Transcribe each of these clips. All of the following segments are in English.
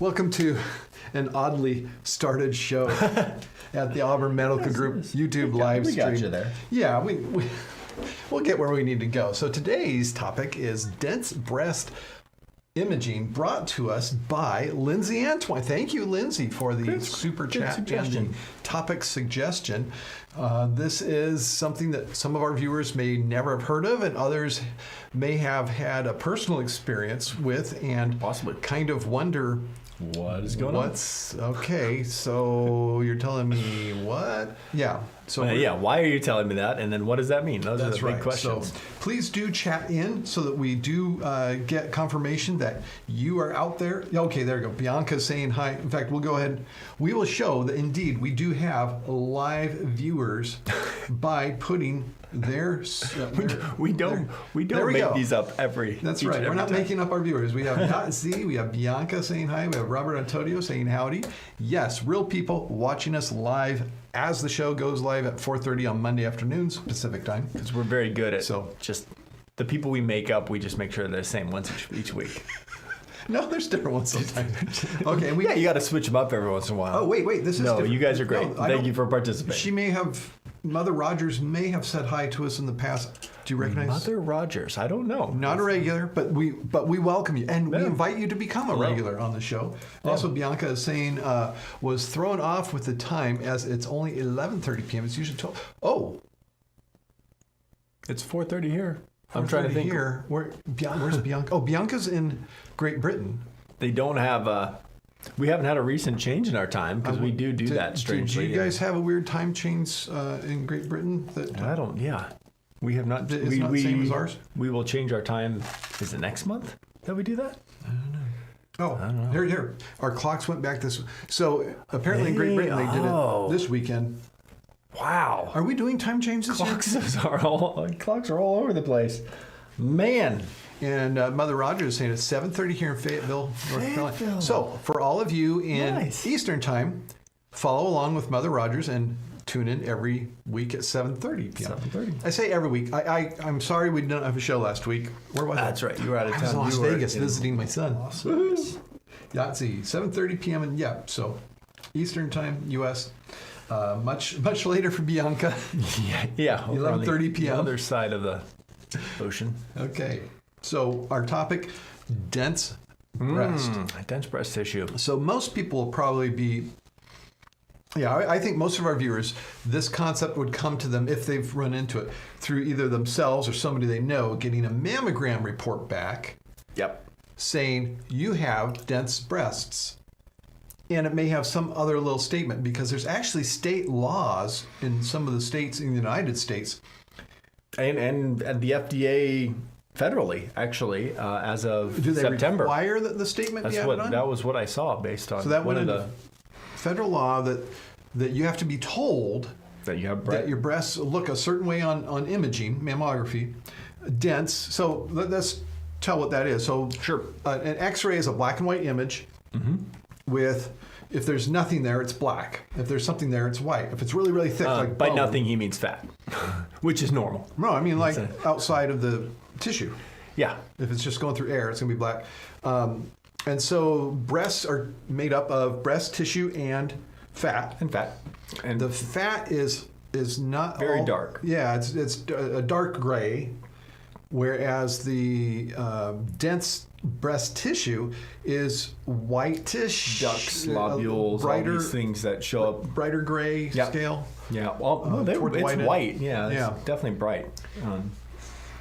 Welcome to an oddly started show at the Auburn Medical Group YouTube live stream. We got you there. Yeah, we'll get where we need to go. So today's topic is dense breast imaging, brought to us by Lindsay Antoine. Thank you, Lindsay, for the super chat and the topic suggestion. This is something that some of our viewers may never have heard of, and others may have had a personal experience with, and possibly kind of wonder what is going on. Okay? So you're telling me what? Yeah. So why are you telling me that? And then what does that mean? Those are the big questions. So please do chat in so that we do get confirmation that you are out there. Okay, there you go. Bianca's saying hi. In fact, we'll go ahead. We will show that indeed we do have live viewers by putting their. We don't make these up every. That's right. We're not making up our viewers. We have Yahtzee, we have Bianca saying hi, we have Robert Antonio saying howdy. Yes, real people watching us live as the show goes live at 4:30 on Monday afternoons Pacific time. Because we're very good at just the people we make up. We just make sure they're the same ones each week. No, there's different ones sometimes. Okay, you got to switch them up every once in a while. Oh wait, this is different. You guys are great. Thank you for participating. Mother Rogers may have said hi to us in the past. Do you recognize Mother Rogers? I don't know. Not a regular, but we welcome you, and we invite you to become a regular on the show. Yeah. Also, Bianca is saying was thrown off with the time as it's only 11:30 p.m. It's usually 12. Oh, it's 4:30 here. I'm trying to think. Where's Bianca? Oh, Bianca's in Great Britain. They don't have. We haven't had a recent change in our time because we do that strangely. Do you guys have a weird time change in Great Britain? I don't. Yeah, we have not. It's not the same as ours. We will change our time. Is it next month that we do that? I don't know. Oh, I don't know. Here. Our clocks went back this. So apparently in Great Britain they did it this weekend. Wow. Are we doing time change this year? Clocks are all over the place. Man. And Mother Rogers is saying it's 7:30 here in Fayetteville, North Carolina. So for all of you in Eastern time, follow along with Mother Rogers and tune in every week at 7:30 p.m. 7:30. I say every week. I'm sorry we didn't have a show last week. Where was I? That's right. You were out of town. I was in Las Vegas visiting my son. Yahtzee, 7:30 p.m. and so Eastern time, U.S. Much later for Bianca. Yeah. 11:30 p.m. The other side of the ocean. Okay. So our topic, dense breast. Dense breast tissue. So most people will probably be, I think most of our viewers, this concept would come to them if they've run into it through either themselves or somebody they know getting a mammogram report back. Yep. Saying you have dense breasts. And it may have some other little statement because there's actually state laws in some of the states in the United States. And the FDA federally, actually, as of September. Do they require that the statement be added on? That was what I saw based on one of the federal law that you have to be told that you have that your breasts look a certain way on imaging, mammography, dense. So let's tell what that is. So sure, an X-ray is a black and white image with, if there's nothing there, it's black. If there's something there, it's white. If it's really, really thick, like by bone, nothing, he means fat, which is normal. No, I mean like outside of the tissue. Yeah. If it's just going through air, it's going to be black. And so breasts are made up of breast tissue and fat. And the fat is not very dark. Yeah, it's a dark gray, whereas the dense breast tissue is whitish, ducts, lobules, brighter, all these things that show up, brighter gray scale. Yeah, it's white. Yeah, it's definitely bright.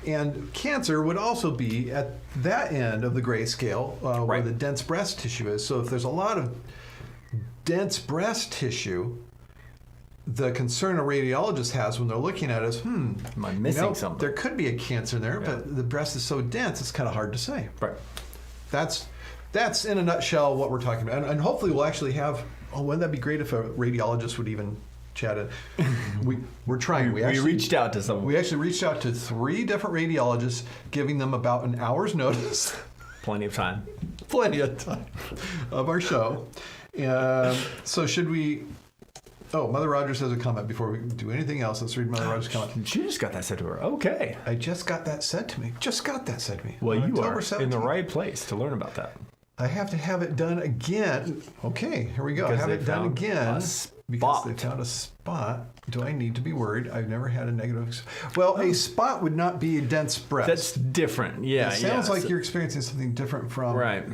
And cancer would also be at that end of the gray scale where the dense breast tissue is. So if there's a lot of dense breast tissue, the concern a radiologist has when they're looking at it is, am I missing something? There could be a cancer there, but the breast is so dense, it's kind of hard to say. Right. That's in a nutshell what we're talking about. And hopefully we'll actually have, wouldn't that be great if a radiologist would even chat it? We're trying. We reached out to someone. We actually reached out to 3 different radiologists, giving them about an hour's notice. Plenty of time. Of our show. So should we... Oh, Mother Rogers has a comment before we do anything else. Let's read Mother Rogers' comment. She just got that said to her. Okay. I just got that said to me. Well, you are 17th. in the right place to learn about that. I have to have it done again. Okay, here we go. Because have they it done found again a because spot. they found a spot. Do I need to be worried? I've never had a negative. Well, a spot would not be a dense breast. That's different. Yeah. It sounds like So- you're experiencing something different from right.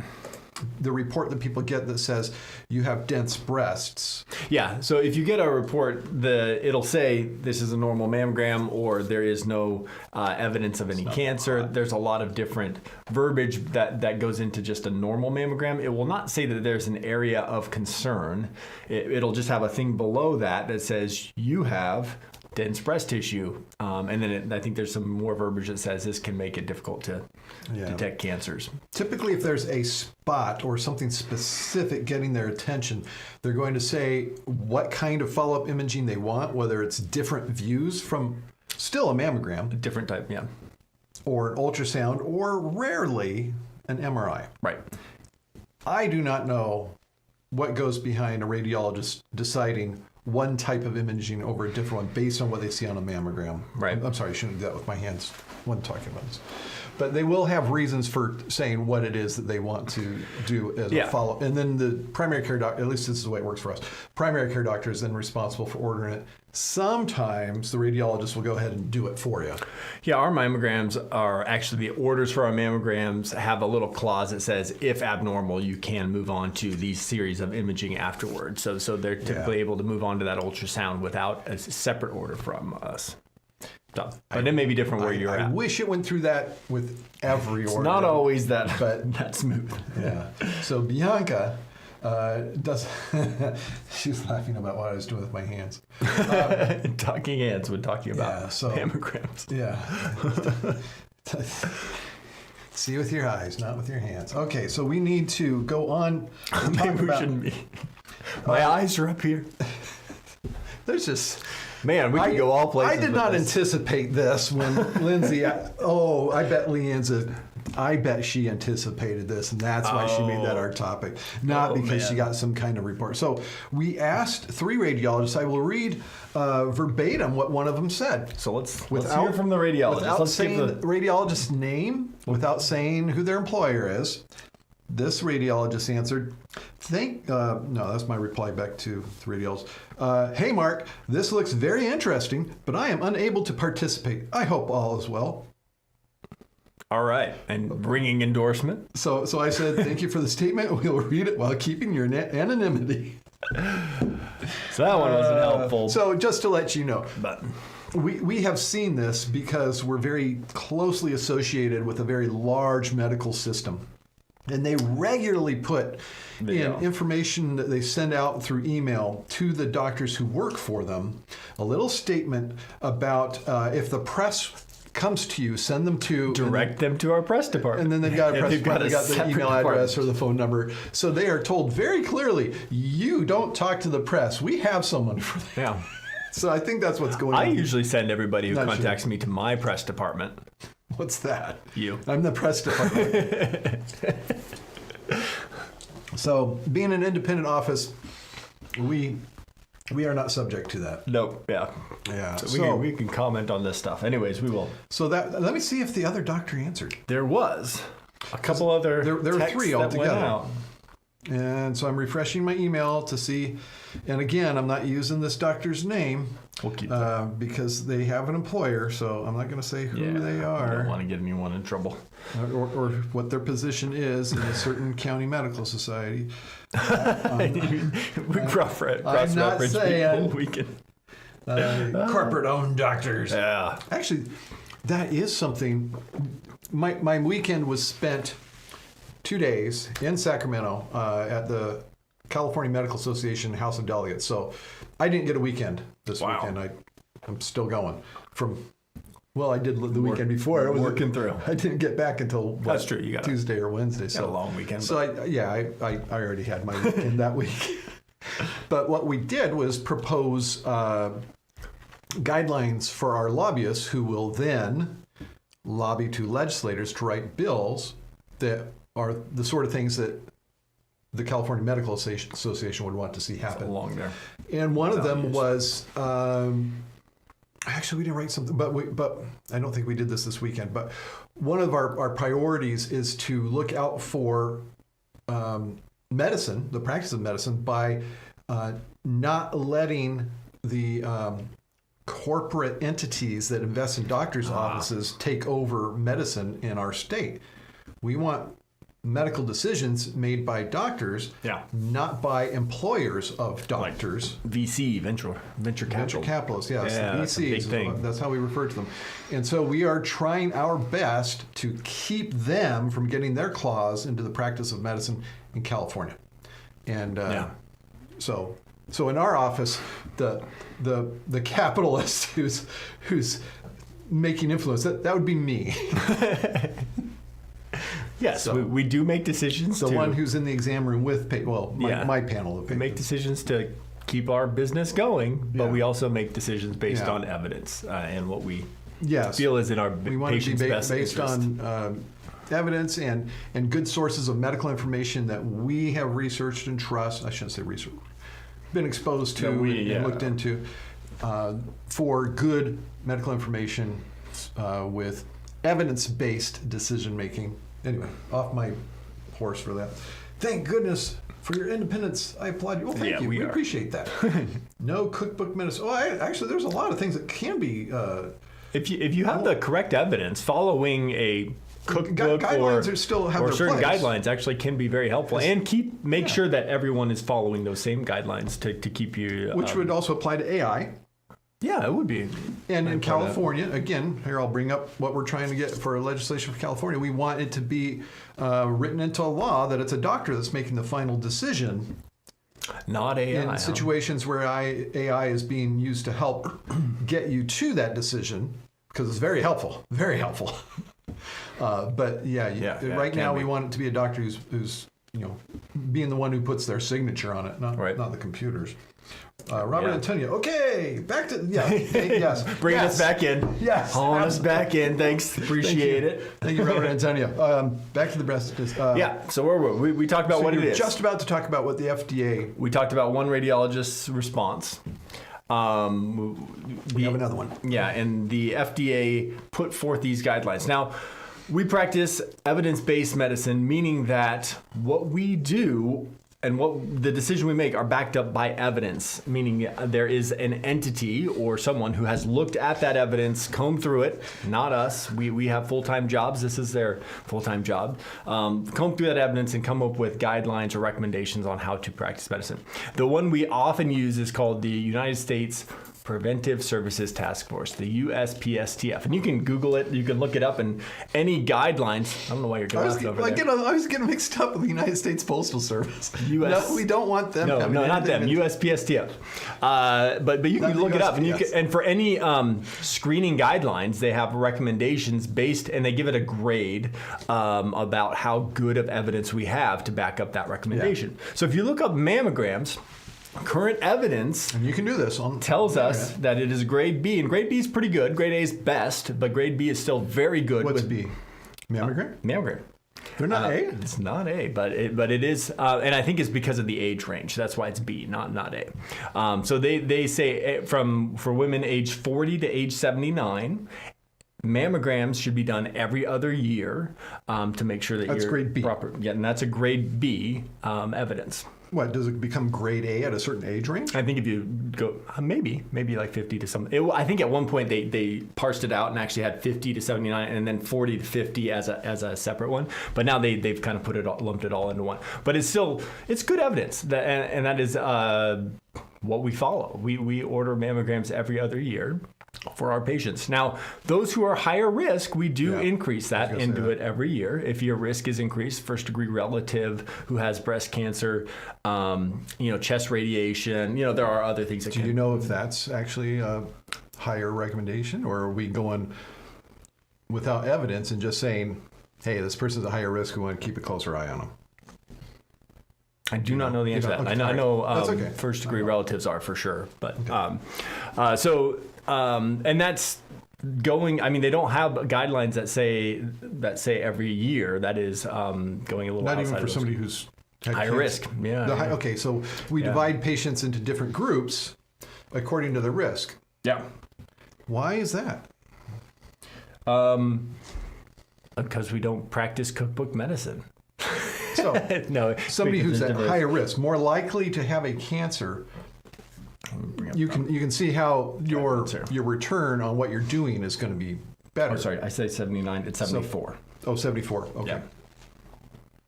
the report that people get that says you have dense breasts. Yeah. So if you get a report, it'll say this is a normal mammogram or there is no evidence of any cancer. There's a lot of different verbiage that goes into just a normal mammogram. It will not say that there's an area of concern. It'll just have a thing below that says you have dense breast tissue. And then I think there's some more verbiage that says this can make it difficult to detect cancers. Typically, if there's a spot or something specific getting their attention, they're going to say what kind of follow-up imaging they want, whether it's different views from still a mammogram, A different type, yeah. or an ultrasound, or rarely an MRI. Right. I do not know what goes behind a radiologist deciding one type of imaging over a different one based on what they see on a mammogram. Right. I'm sorry, I shouldn't do that with my hands when talking about this. But they will have reasons for saying what it is that they want to do as a follow-up. And then the primary care doctor, at least this is the way it works for us, primary care doctor is then responsible for ordering it. Sometimes the radiologist will go ahead and do it for you. Yeah, our mammograms are actually, the orders for our mammograms have a little clause that says if abnormal, you can move on to these series of imaging afterwards. So they're typically able to move on to that ultrasound without a separate order from us. So, but it may be different where you're I at. wish it went through that with every order. It's not always that, but that smooth. Yeah. So Bianca does. She's laughing about what I was doing with my hands. Talking hands when talking about mammograms. Yeah. See with your eyes, not with your hands. Okay, so we need to go on. And talk Maybe we about, shouldn't be. My eyes are up here. There's just. Man, we could go all places. I did not anticipate this when Lindsay. I bet she anticipated this, and that's why she made that our topic, not because she got some kind of report. So we asked 3 radiologists. I will read verbatim what one of them said. So let's hear from the radiologist. Without saying the radiologist's name, without saying who their employer is. This radiologist answered, no, that's my reply back to the radiologist. Hey, Mark, this looks very interesting, but I am unable to participate. I hope all is well. All right. And ringing endorsement. So I said, thank you for the statement. We'll read it while keeping your anonymity. So that one wasn't helpful. So just to let you know. But We have seen this because we're very closely associated with a very large medical system. And they regularly put in information that they send out through email to the doctors who work for them, a little statement about if the press comes to you, send them to... Direct them to our press department. And then they've got a press department, they've got the email address or the phone number. So they are told very clearly, you don't talk to the press. We have someone for that. Yeah. So I think that's what's going on. I usually send everybody who contacts me to my press department. What's that? You. I'm the press department. So, being an independent office, we are not subject to that. Nope. Yeah. Yeah. So we can comment on this stuff. Anyways, we will. So let me see if the other doctor answered. There was a couple other. There were 3 altogether. Went And so I'm refreshing my email to see. And again, I'm not using this doctor's name We'll keep because they have an employer. So I'm not going to say who they are. I don't want to get anyone in trouble. Or what their position is in a certain county medical society. We I'm not saying we can. Corporate-owned doctors. Yeah. Actually, that is something. My weekend was spent 2 days in Sacramento at the California Medical Association House of Delegates. So I didn't get a weekend this weekend. I'm still going I did the weekend before. I was working through. I didn't get back until That's true. You got Tuesday or Wednesday. a long weekend. So I already had my weekend that week. But what we did was propose guidelines for our lobbyists who will then lobby to legislators to write bills that are the sort of things that the California Medical Association would want to see happen. Along there. And one of them was, actually we didn't write something, but I don't think we did this weekend, but one of our priorities is to look out for medicine, the practice of medicine, by not letting the corporate entities that invest in doctors' offices take over medicine in our state. We want medical decisions made by doctors, not by employers of doctors. Like VC, venture capital. Venture capitalists, yes. Yeah, that's a big thing. That's how we refer to them. And so we are trying our best to keep them from getting their claws into the practice of medicine in California. And so in our office, the capitalist who's making influence, that would be me. Yes, so we do make decisions. The one who's in the exam room with my panel of patients. We make decisions to keep our business going, but we also make decisions based on evidence and what we feel is in our patient's best interest. On evidence and good sources of medical information that we have researched and trust. I shouldn't say research. Been exposed to and looked into for good medical information with evidence-based decision making. Anyway, off my horse for that. Thank goodness for your independence. I applaud you. Well, thank you. We appreciate that. No cookbook medicine. Oh, actually, there's a lot of things that can be. If you have the correct evidence, following a cookbook guidelines are still have or their certain place. guidelines actually can be very helpful, and make sure that everyone is following those same guidelines to keep you. Which would also apply to AI. Yeah, it would be. And in California, again, here I'll bring up what we're trying to get for legislation for California. We want it to be written into a law that it's a doctor that's making the final decision. Not AI. In situations where AI is being used to help get you to that decision, because it's very helpful. Very helpful. But right now we want it to be a doctor who's being the one who puts their signature on it, not the computers. Robert Antonio. Okay, back to yes. Bringing us back in. Yes, hauling us back in. Thanks, appreciate it. Thank you, Robert Antonio. Back to the breast. So where were we? We talked about what it is. Just about to talk about what the FDA. We talked about one radiologist's response. We have another one. Yeah, and the FDA put forth these guidelines. Now, we practice evidence-based medicine, meaning that what we do and what the decision we make are backed up by evidence, meaning there is an entity or someone who has looked at that evidence, combed through it, not us. We have full-time jobs. This is their full-time job. Comb through that evidence and come up with guidelines or recommendations on how to practice medicine. The one we often use is called the United States Preventive Services Task Force, the USPSTF. And you can Google it, you can look it up, and any guidelines. I don't know why you're going over there. I was getting mixed up with the United States Postal Service. No, we don't want them. No, not them. USPSTF. But you can look it up, and for any screening guidelines, they have recommendations based, and they give it a grade about how good of evidence we have to back up that recommendation. So if you look up mammograms, current evidence, and you can do this tells us that it is grade B, and grade B is pretty good. Grade A is best, but grade B is still very good. What's B? Mammogram? Mammogram. They're not A? It's not A, but it is, and I think it's because of the age range. That's why it's B, not A. So they say for women age 40 to age 79, mammograms should be done every other year to make sure that that's you're grade B. proper. Yeah, and that's a grade B evidence. What, does it become grade A at a certain age range? I think if you go, maybe like 50 to something. I think at one point they parsed it out and actually had 50 to 79 and then 40 to 50 as a separate one. But now they've kind of lumped it all into one. But it's good evidence, and that is what we follow. We order mammograms every other year for our patients. Now, those who are higher risk, we do increase that and do it every year. If your risk is increased, first degree relative who has breast cancer, chest radiation, there are other things. Do you know if that's actually a higher recommendation, or are we going without evidence and just saying, hey, this person's a higher risk, we want to keep a closer eye on them? I do not know the answer to that. Okay. I know first degree relatives are for sure, but and that's going. I mean, they don't have guidelines that say every year. That is going a little not outside even for somebody who's high risk. Yeah. Okay, so we divide patients into different groups according to the risk. Yeah. Why is that? Because we don't practice cookbook medicine. So No, somebody who's at diverse. higher risk, more likely to have a cancer, you can see how your return on what you're doing is going to be better. Oh, sorry, I say 79. It's 74. Oh, 74. Okay. Yeah.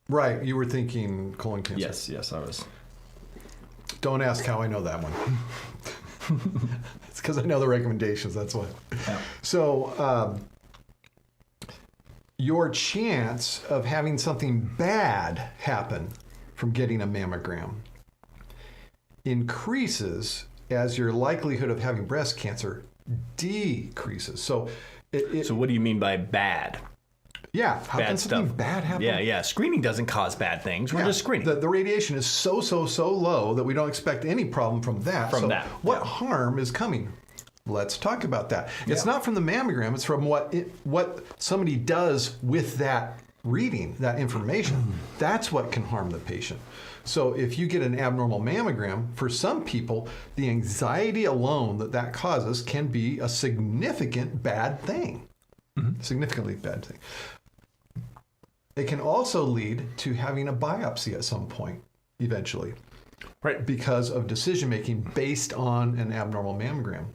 Right. You were thinking colon cancer. Yes, I was. Don't ask how I know that one. It's because I know the recommendations. That's why. Yeah. So your chance of having something bad happen from getting a mammogram increases as your likelihood of having breast cancer decreases. So So what do you mean by bad? yeah, how Bad can something stuff. bad happen? Yeah. Screening doesn't cause bad things. We're Yeah, just screening. The radiation is so low that we don't expect any problem from that. What harm is coming? Let's talk about that. It's not from the mammogram. It's from what somebody does with that reading, that information. That's what can harm the patient. So if you get an abnormal mammogram, for some people, the anxiety alone that causes can be a significant bad thing. Significantly bad thing. It can also lead to having a biopsy at some point, eventually. Right. Because of decision making based on an abnormal mammogram.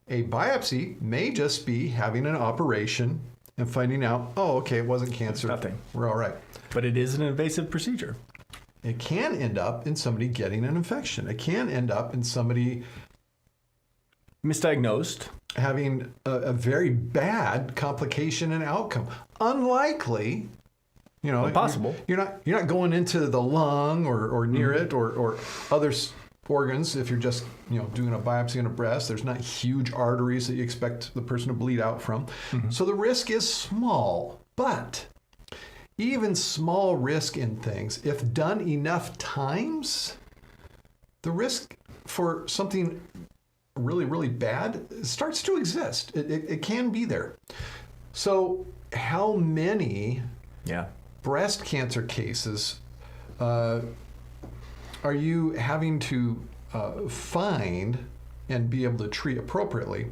A biopsy may just be having an operation and finding out, oh, okay, it wasn't cancer. Nothing. We're all right. But it is an invasive procedure. It can end up in somebody getting an infection. It can end up in somebody Misdiagnosed. having a very bad complication and outcome. Unlikely, But possible. You're not going into the lung or near it or other organs. If you're just doing a biopsy in a breast, there's not huge arteries that you expect the person to bleed out from. So the risk is small, but even small risk in things, if done enough times, the risk for something really, really bad starts to exist. It can be there. So how many breast cancer cases are you having to find and be able to treat appropriately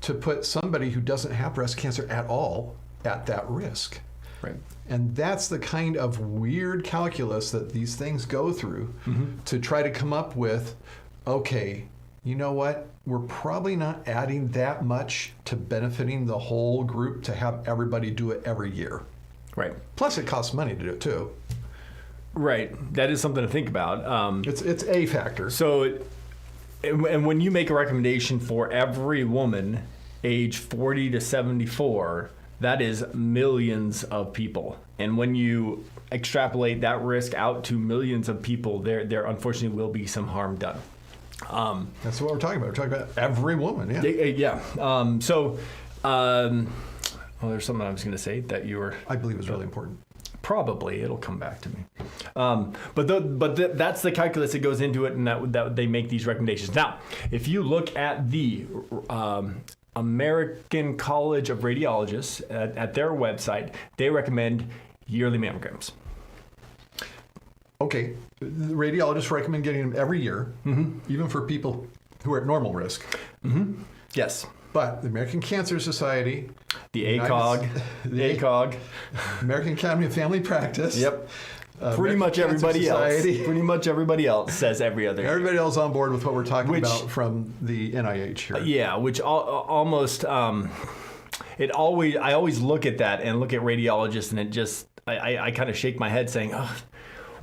to put somebody who doesn't have breast cancer at all at that risk? Right. And that's the kind of weird calculus that these things go through to try to come up with, okay, you know what? We're probably not adding that much to benefiting the whole group to have everybody do it every year. Right. Plus, it costs money to do it too. Right. That is something to think about. It's a factor. So, and when you make a recommendation for every woman age 40 to 74, that is millions of people. And when you extrapolate that risk out to millions of people, there unfortunately will be some harm done. That's what we're talking about. We're talking about every woman. Yeah. Yeah. Well, there's something I was going to say that you were. I believe is really important. Probably it'll come back to me, but that's the calculus that goes into it, and that they make these recommendations. Now, if you look at the American College of Radiologists at their website, they recommend yearly mammograms. Okay, the radiologists recommend getting them every year, even for people who are at normal risk. Yes. But the American Cancer Society, the ACOG, American Academy of Family Practice. Yep. Pretty much everybody else says every other year. Everybody else on board with what we're talking about from the NIH here. Yeah, which almost I always look at that and look at radiologists, and it just I kind of shake my head saying, oh,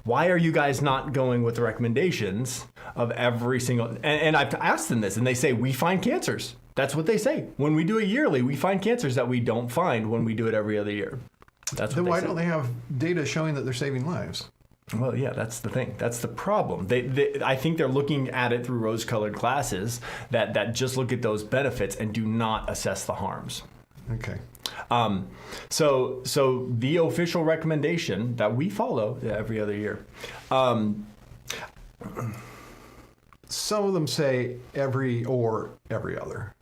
why are you guys not going with the recommendations of every single? And I've asked them this, and they say we find cancers. That's what they say. When we do it yearly, we find cancers that we don't find when we do it every other year. That's then what why say. don't they have data showing that they're saving lives? Well, yeah, that's the thing. That's the problem. I think they're looking at it through rose-colored glasses that just look at those benefits and do not assess the harms. Okay. So the official recommendation that we follow every other year. Some of them say every or every other.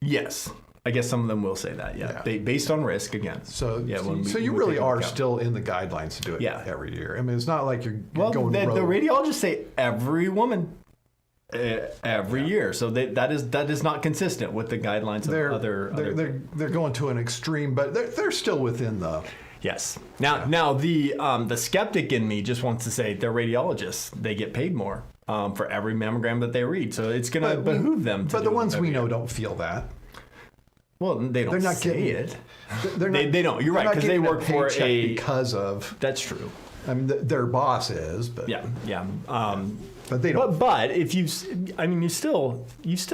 Yes. I guess some of them will say that, yeah. Based on risk, again. So so you really are still in the guidelines to do it every year. I mean, it's not like you're going the rogue. radiologists say every woman every year. So that is not consistent with the guidelines of other. They're going to an extreme, but they're still within the Yes. Now the skeptic in me just wants to say they're radiologists. They get paid more for every mammogram that they read, so it's going to behoove them. But the ones we know don't feel that. Well, they don't say it. They don't. You're right, because they work for because of. That's true. I mean, their boss is, but yeah. But they don't. But if you still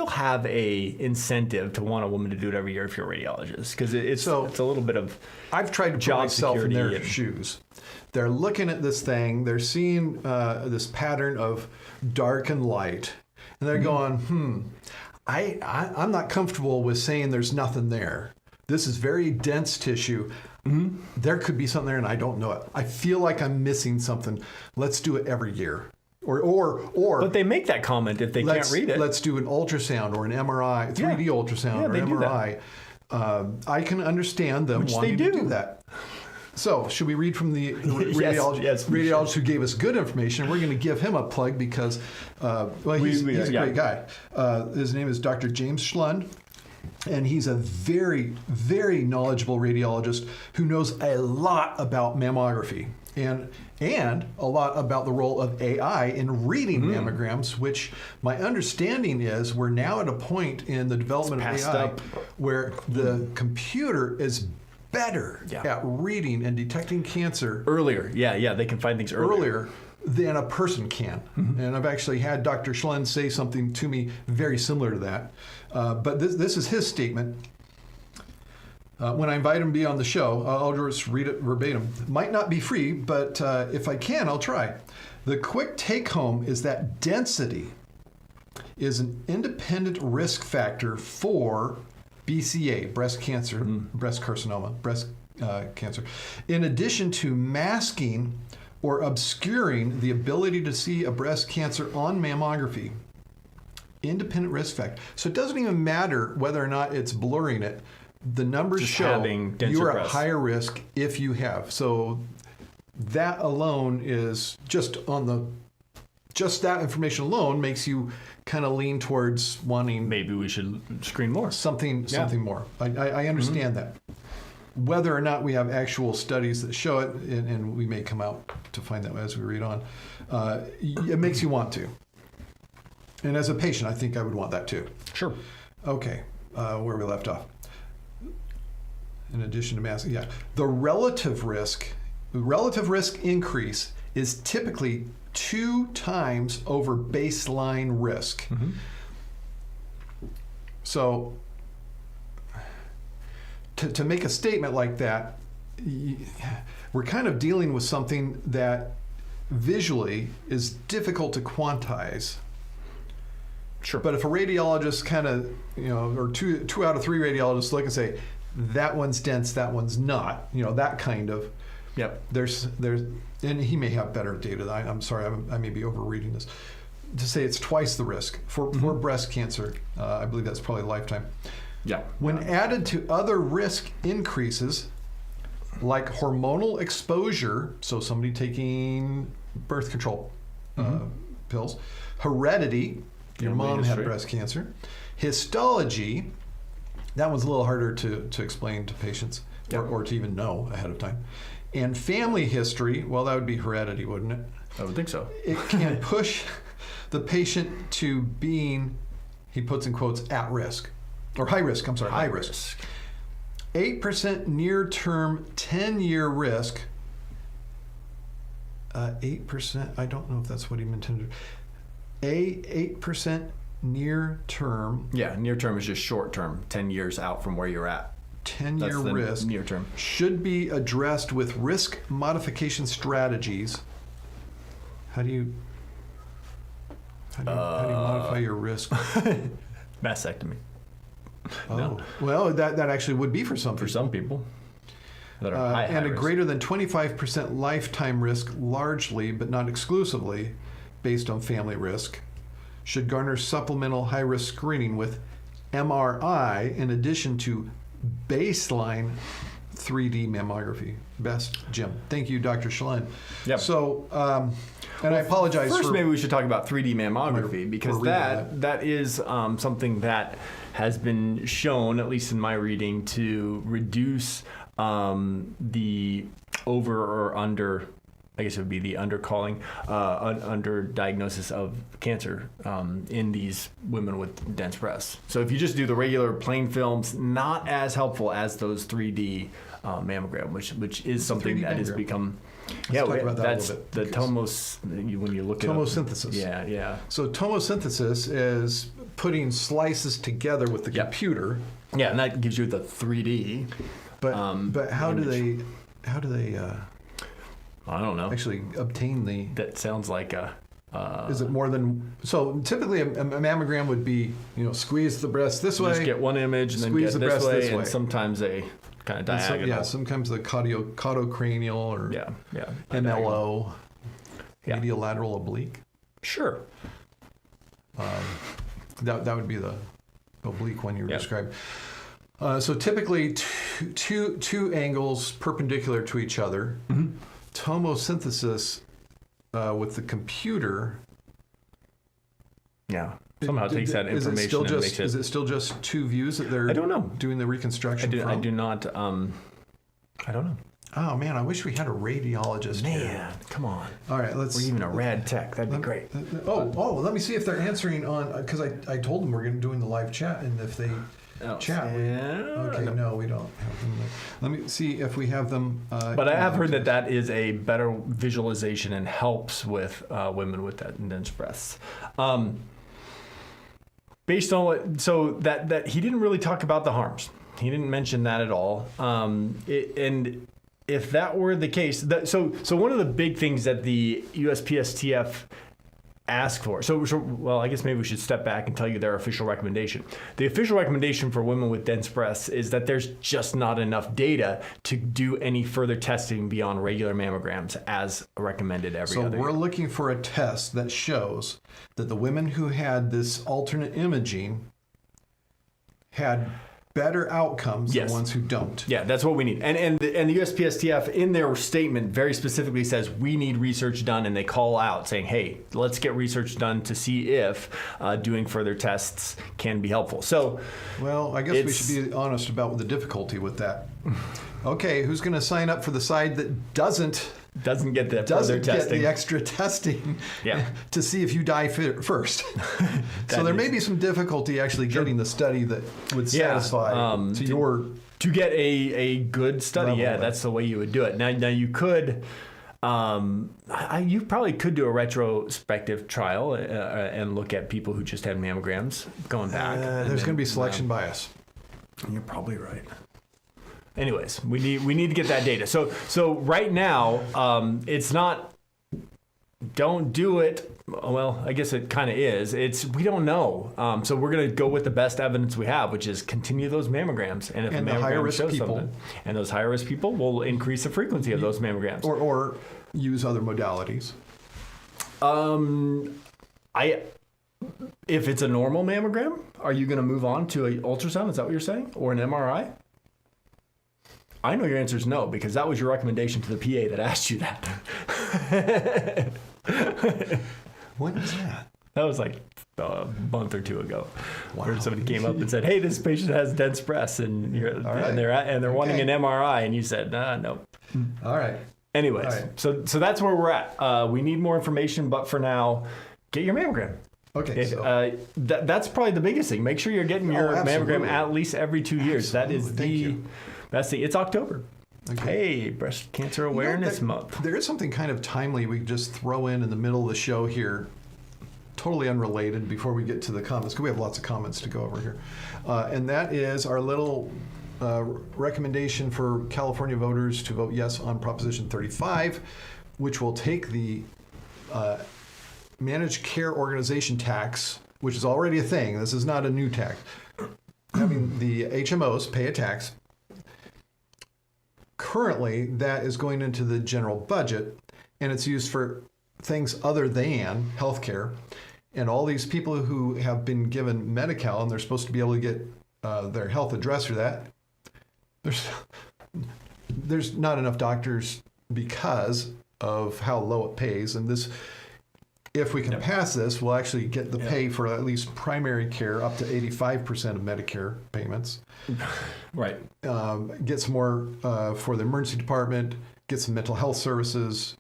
have a incentive to want a woman to do it every year if you're a radiologist, because it's a little bit of. I've tried to put myself in their shoes. They're looking at this thing. They're seeing this pattern of dark and light, and they're going, I'm not comfortable with saying there's nothing there. This is very dense tissue. There could be something there, and I don't know it. I feel like I'm missing something. Let's do it every year. Or but they make that comment if they can't read it. Let's do an ultrasound or an MRI, 3D ultrasound or MRI. I can understand them wanting to do that. So, should we read from the radiologist who gave us good information? We're going to give him a plug because, he's a great guy. His name is Dr. James Schlund. And he's a very, very knowledgeable radiologist who knows a lot about mammography and a lot about the role of AI in reading mammograms, which my understanding is we're now at a point in the development of AI where the computer is better at reading and detecting cancer earlier. Yeah, they can find things earlier than a person can. And I've actually had Dr. Schlund say something to me very similar to that. But this is his statement. When I invite him to be on the show, I'll just read it verbatim. Might not be free, but if I can, I'll try. The quick take home is that density is an independent risk factor for BCA, breast cancer, breast carcinoma, breast cancer, in addition to masking or obscuring the ability to see a breast cancer on mammography. Independent risk factor. So it doesn't even matter whether or not it's blurring it. The numbers show you're at higher risk if you have. So that alone is just that information alone makes you kind of lean towards wanting. Maybe we should screen more. Something more. I understand that. Whether or not we have actual studies that show it, and we may come out to find that as we read on, it makes you want to. And as a patient, I think I would want that too. Sure. Okay, where we left off. In addition to masking, the relative risk increase is typically 2 times over baseline risk. So to make a statement like that, we're kind of dealing with something that visually is difficult to quantize. Sure. But if a radiologist kind of, or two out of 3 radiologists look and say, that one's dense, that one's not, that kind of. Yep. There's, and he may have better data. I'm sorry, I may be overreading this. To say it's twice the risk for breast cancer, I believe that's probably lifetime. Yeah. When added to other risk increases, like hormonal exposure, so somebody taking birth control pills, heredity, your mom had breast cancer, histology, that one's a little harder to explain to patients or to even know ahead of time, and family history, well, that would be heredity, wouldn't it? I would think so. It can push the patient to being, he puts in quotes, at risk. Or high risk, high risk. 8% near-term 10-year risk. 8%, I don't know if that's what he intended. 8% near-term. Yeah, near-term is just short-term, 10 years out from where you're at. 10-year risk near-term. Should be addressed with risk modification strategies. How do you modify your risk? Mastectomy. Oh, no. Well, that actually would be for some people. For some people. That are high and a risk. greater than 25% lifetime risk, largely but not exclusively, based on family risk, should garner supplemental high-risk screening with MRI in addition to baseline 3D mammography. Best, Jim. Thank you, Dr. Schlund. Yep. So, and I apologize first, maybe we should talk about 3D mammography, because that is something that has been shown, at least in my reading, to reduce the over or under, I guess it would be the undercalling, under diagnosis of cancer in these women with dense breasts. So if you just do the regular plain films, not as helpful as those 3D mammogram, which is something that has become. Let's talk about that that's a little bit, the when you look at tomosynthesis. Yeah. So tomosynthesis is putting slices together with the computer. Yeah, and that gives you the 3D. But how image. do they I don't know. actually obtain the? That sounds like a. Is it more than? So typically a mammogram would be, squeeze the breast this way. Just get one image and then squeeze get the breast this this way, way. and sometimes a kind of diagonal. Sometimes the caudocranial or MLO, medial lateral oblique. Sure. That would be the oblique one you were describing. So typically two angles perpendicular to each other. Mm-hmm. Tomosynthesis with the computer. Yeah. Somehow takes that information and makes it. Is it still just two views that they're? I don't know. Doing the reconstruction. I do not. I don't know. Oh man, I wish we had a radiologist. Man, come on. All right, let's. Or even a rad tech. That'd be great. Let me see if they're answering on, because I told them we're going to doing the live chat, and if they chat. Okay, no, we don't have them. Let me see if we have them. But I have heard that is a better visualization and helps with women with that dense breasts. Based on that he didn't really talk about the harms. He didn't mention that at all. And if that were the case, so one of the big things that the USPSTF asked for. Well, I guess maybe we should step back and tell you their official recommendation. The official recommendation for women with dense breasts is that there's just not enough data to do any further testing beyond regular mammograms as recommended every other year. So we're looking for a test that shows that the women who had this alternate imaging had better outcomes than ones who don't. Yeah, that's what we need. And the USPSTF in their statement very specifically says we need research done, and they call out saying, hey, let's get research done to see if doing further tests can be helpful. So, well, I guess we should be honest about the difficulty with that. Okay, who's going to sign up for the side that doesn't get the further testing, get the extra testing to see if you die first? So there may be some difficulty actually getting the study that would satisfy to get a good study. Yeah, that's the way you would do it. Now you could. You probably could do a retrospective trial and look at people who just had mammograms going back. There's going to be selection bias. You're probably right. Anyways, we need to get that data. So right now, it's not. Don't do it. Well, I guess it kind of is. We don't know. So we're going to go with the best evidence we have, which is continue those mammograms. And if a mammogram shows something, and those higher risk people will increase the frequency of those mammograms, or use other modalities. If it's a normal mammogram, are you going to move on to an ultrasound? Is that what you're saying, or an MRI? I know your answer is no, because that was your recommendation to the PA that asked you that. When was that? That was like a month or two ago, where somebody came up and said, "Hey, this patient has dense breasts, and they're wanting an MRI," and you said, "No." All right. Anyways, so that's where we're at. We need more information, but for now, get your mammogram. Okay. That's probably the biggest thing. Make sure you're getting your mammogram at least every 2 years. Absolutely. That's it's October. Okay. Hey, Breast Cancer Awareness Month. There is something kind of timely we just throw in the middle of the show here, totally unrelated, before we get to the comments, because we have lots of comments to go over here. And that is our little recommendation for California voters to vote yes on Proposition 35, which will take the managed care organization tax, which is already a thing. This is not a new tax. Having the HMOs pay a tax. Currently, that is going into the general budget, and it's used for things other than healthcare. And all these people who have been given Medi-Cal, and they're supposed to be able to get their health addressed for that, there's not enough doctors because of how low it pays. And this if we can pass this, we'll actually get the pay for at least primary care up to 85% of Medicare payments. Right. Get some more for the emergency department, get some mental health services.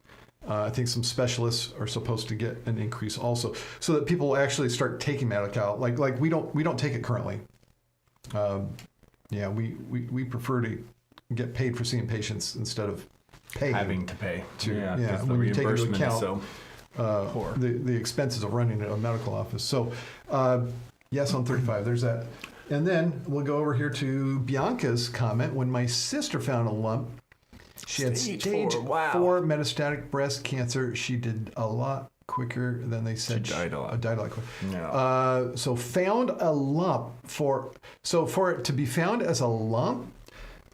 I think some specialists are supposed to get an increase also, so that people actually start taking Medi-Cal. Like we don't take it currently. We prefer to get paid for seeing patients instead of having to pay. When you take into account so the expenses of running a medical office. So yes, on 35, there's that. And then we'll go over here to Bianca's comment. When my sister found a lump, she had stage 4 metastatic breast cancer. She did a lot quicker than they said. She died a lot. Died a lot quicker. Yeah. So found a lump for it to be found as a lump,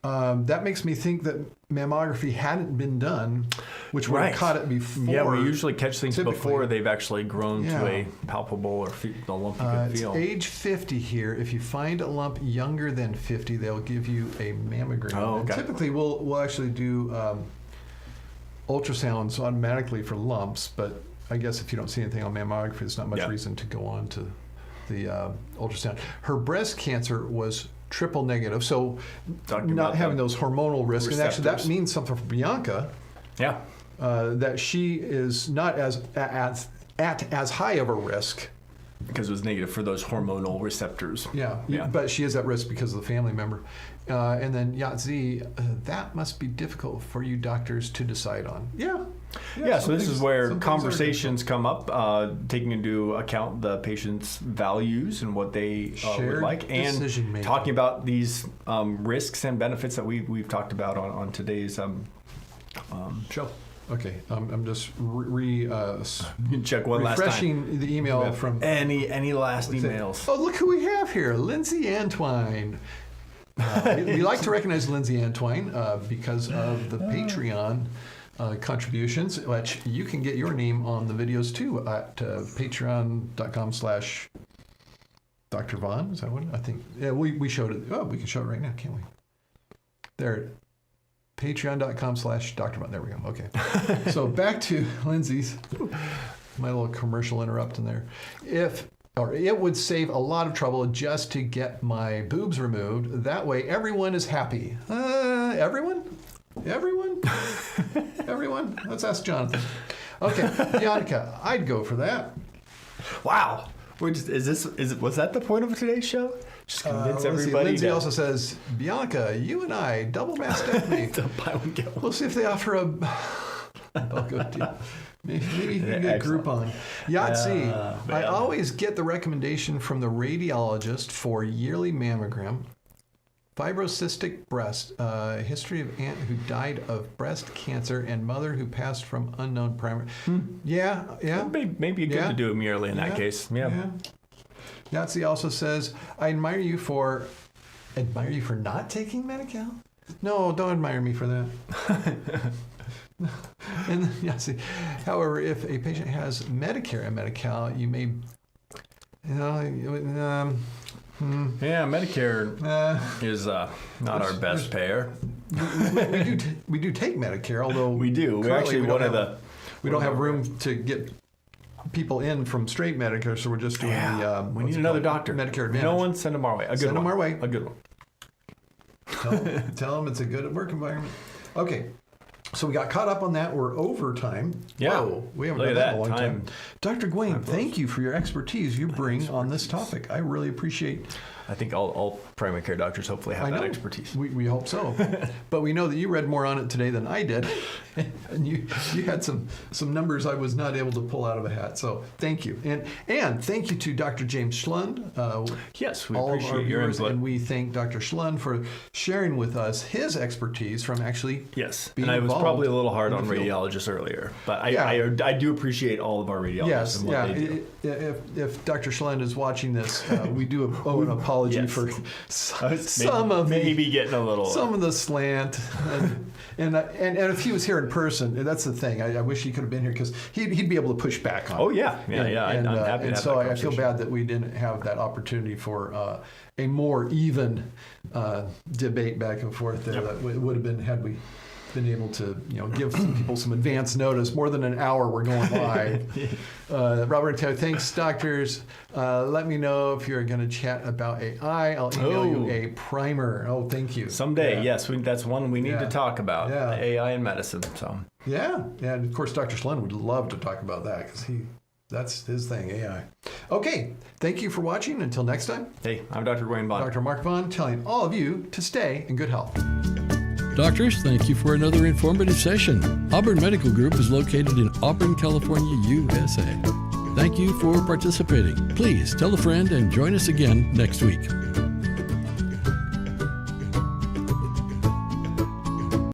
that makes me think that mammography hadn't been done, which would have caught it before. Yeah, we usually catch things before they've actually grown to a palpable or a lump you can feel. It's age 50 here. If you find a lump younger than 50, they'll give you a mammogram. Oh, okay. Typically, we'll actually do ultrasounds automatically for lumps, but I guess if you don't see anything on mammography, there's not much reason to go on to the ultrasound. Her breast cancer was triple negative, so not having those hormonal risks. And actually, that means something for Bianca. Yeah. That she is not at as high of a risk. Because it was negative for those hormonal receptors. Yeah. But she is at risk because of the family member. And then Yahtzee, that must be difficult for you doctors to decide on. Yeah, so this is where conversations come up, taking into account the patient's values and what they would like, and talking about these risks and benefits that we've talked about on today's show. Okay, I'm just check one last time. Refreshing the email from any last emails. Oh, look who we have here, Lindsay Antwine. We like to recognize Lindsay Antwine because of the Patreon contributions, which you can get your name on the videos too at patreon.com/Dr. Vaughn. Is that what I think? Yeah, we showed it. Oh, we can show it right now, can't we? There. Patreon.com/Dr. Vaughn. There we go. Okay. So back to Lindsay's. My little commercial interrupt in there. It would save a lot of trouble just to get my boobs removed. That way, everyone is happy. Everyone? Everyone? Let's ask Jonathan. Okay, Bianca, I'd go for that. Wow. Was that the point of today's show? Just convince everybody. Lindsay also says, Bianca, you and I, double mastectomy. Buy one, get one. We'll see if they offer a good deal. Maybe you can get Groupon. Yahtzee, I always get the recommendation from the radiologist for yearly mammogram. Fibrocystic breast, history of aunt who died of breast cancer and mother who passed from unknown primary. Yeah. Maybe good to do them yearly in that case. Yeah. Yahtzee also says, I admire you for not taking Medi-Cal? No, don't admire me for that. And Yahtzee, however, if a patient has Medicare and Medi-Cal, you may, Medicare is not our best payer. we do take Medicare, although we do. We're actually we don't have room to get people in from straight Medicare, so we're just doing we need another doctor. Medicare Advantage. No one, send them our way. A good one. Tell them it's a good work environment. Okay. So we got caught up on that. We're over time. Yeah. Whoa, we haven't done that in a long time. Dr. Gawain, thank you for your expertise you bring on this topic. I really appreciate. I think all primary care doctors hopefully have that expertise. We hope so. But we know that you read more on it today than I did. And you had some numbers I was not able to pull out of a hat. So thank you. And thank you to Dr. James Schlund. Yes, we all appreciate of our your viewers, input. and we thank Dr. Schlund for sharing with us his expertise from actually being I was probably a little hard on field. Radiologists earlier. But I do appreciate all of our radiologists and what they do. If Dr. Schlund is watching this, we do owe an apology for some of the slant, and if he was here in person, that's the thing. I wish he could have been here because he'd be able to push back on. Oh yeah. I'm happy to have and so that I feel bad that we didn't have that opportunity for a more even debate back and forth there. That would have been had we been able to give some people some advance notice. More than an hour, we're going live. Robert, thanks, doctors. Let me know if you're going to chat about AI. I'll email you a primer. Oh, thank you. Someday, yes, that's one we need to talk about. Yeah. AI in medicine. So yeah, and of course, Dr. Schlen would love to talk about that because that's his thing, AI. Okay, thank you for watching. Until next time. Hey, I'm Dr. Wayne Bond. Dr. Mark Bond telling all of you to stay in good health. Doctors, thank you for another informative session. Auburn Medical Group is located in Auburn, California, USA. Thank you for participating. Please tell a friend and join us again next week.